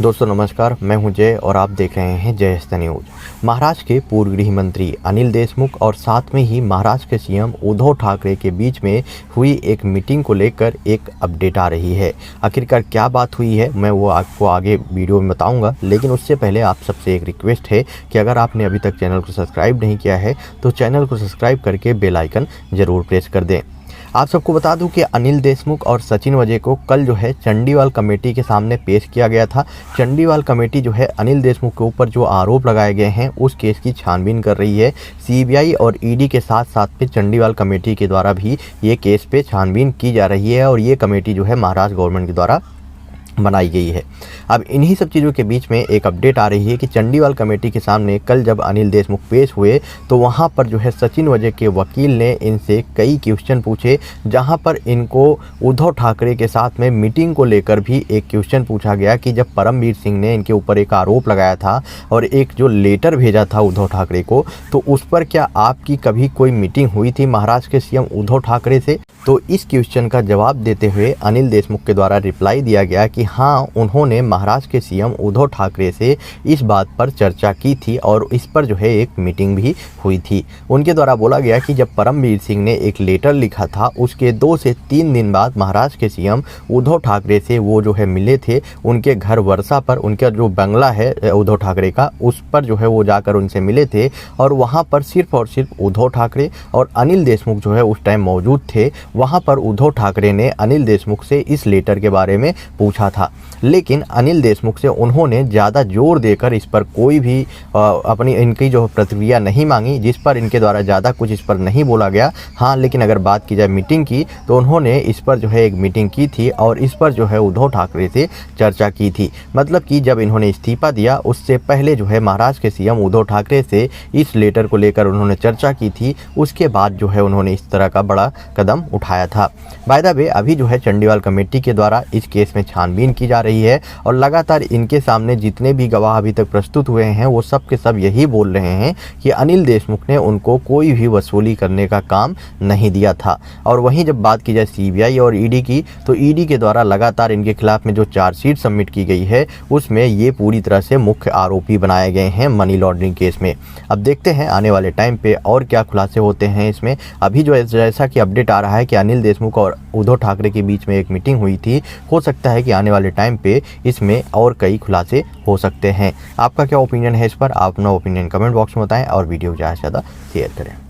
दोस्तों नमस्कार, मैं हूं जय और आप देख रहे हैं जय हिंद न्यूज। महाराष्ट्र के पूर्व गृह मंत्री अनिल देशमुख और साथ में ही महाराष्ट्र के सीएम उद्धव ठाकरे के बीच में हुई एक मीटिंग को लेकर एक अपडेट आ रही है। आखिरकार क्या बात हुई है मैं वो आपको आगे वीडियो में बताऊंगा, लेकिन उससे पहले आप सबसे एक रिक्वेस्ट है कि अगर आपने अभी तक चैनल को सब्सक्राइब नहीं किया है तो चैनल को सब्सक्राइब करके बेल आइकन ज़रूर प्रेस कर दें। आप सबको बता दूं कि अनिल देशमुख और सचिन वजे को कल जो है चंडीवाल कमेटी के सामने पेश किया गया था। चंडीवाल कमेटी जो है अनिल देशमुख के ऊपर जो आरोप लगाए गए हैं उस केस की छानबीन कर रही है। सीबीआई और ईडी के साथ साथ में चंडीवाल कमेटी के द्वारा भी ये केस पे छानबीन की जा रही है और ये कमेटी जो है महाराष्ट्र गवर्नमेंट के द्वारा बनाई गई है। अब इन्हीं सब चीज़ों के बीच में एक अपडेट आ रही है कि चंडीवाल कमेटी के सामने कल जब अनिल देशमुख पेश हुए तो वहां पर जो है सचिन वजे के वकील ने इनसे कई क्वेश्चन पूछे, जहां पर इनको उद्धव ठाकरे के साथ में मीटिंग को लेकर भी एक क्वेश्चन पूछा गया कि जब परमवीर सिंह ने इनके ऊपर एक आरोप लगाया था और एक जो लेटर भेजा था उद्धव ठाकरे को, तो उस पर क्या आपकी कभी कोई मीटिंग हुई थी महाराष्ट्र के सीएम उद्धव ठाकरे से? तो इस क्वेश्चन का जवाब देते हुए अनिल देशमुख के द्वारा रिप्लाई दिया गया कि हाँ, उन्होंने महाराष्ट्र के सीएम उद्धव ठाकरे से इस बात पर चर्चा की थी और इस पर जो है एक मीटिंग भी हुई थी। उनके द्वारा बोला गया कि जब परमवीर सिंह ने एक लेटर लिखा था उसके 2 से 3 दिन बाद महाराष्ट्र के सीएम उद्धव ठाकरे से वो जो है मिले थे उनके घर वर्षा पर, उनका जो बंगला है उद्धव ठाकरे का, उस पर जो है वो जाकर उनसे मिले थे और वहाँ पर सिर्फ और सिर्फ उद्धव ठाकरे और अनिल देशमुख जो है उस टाइम मौजूद थे। वहाँ पर उद्धव ठाकरे ने अनिल देशमुख से इस लेटर के बारे में पूछा था, लेकिन अनिल देशमुख से उन्होंने ज़्यादा जोर देकर इस पर कोई भी इनकी जो प्रतिक्रिया नहीं मांगी, जिस पर इनके द्वारा ज़्यादा कुछ इस पर नहीं बोला गया। हाँ, लेकिन अगर बात की जाए मीटिंग की तो उन्होंने इस पर जो है एक मीटिंग की थी और इस पर जो है उद्धव ठाकरे से चर्चा की थी। मतलब कि जब इन्होंने इस्तीफा दिया उससे पहले जो है महाराष्ट्र के सीएम उद्धव ठाकरे से इस लेटर को लेकर उन्होंने चर्चा की थी। उसके बाद जो है उन्होंने इस तरह का बड़ा कदम उठाया था। बाय द वे, अभी जो है चंडीवाल कमेटी के द्वारा इस केस में छानबीन की जा रही है और लगातार इनके सामने जितने भी गवाह अभी तक प्रस्तुत हुए हैं वो सब के सब यही बोल रहे हैं कि अनिल देशमुख ने उनको कोई भी वसूली करने का काम नहीं दिया था। और वहीं जब बात की जाए सीबीआई और ईडी की, तो ईडी के द्वारा लगातार इनके खिलाफ में जो चार्जशीट सबमिट की गई है उसमें ये पूरी तरह से मुख्य आरोपी बनाए गए हैं मनी लॉन्ड्रिंग केस में। अब देखते हैं आने वाले टाइम पे और क्या खुलासे होते हैं इसमें। अभी जो जैसा कि अपडेट आ रहा है कि अनिल देशमुख और उद्धव ठाकरे के बीच में एक मीटिंग हुई थी, हो सकता है कि आने वाले टाइम पे इसमें और कई खुलासे हो सकते हैं। आपका क्या ओपिनियन है इस पर? आप अपना ओपिनियन कमेंट बॉक्स में बताएं और वीडियो को ज़्यादा से ज़्यादा शेयर करें।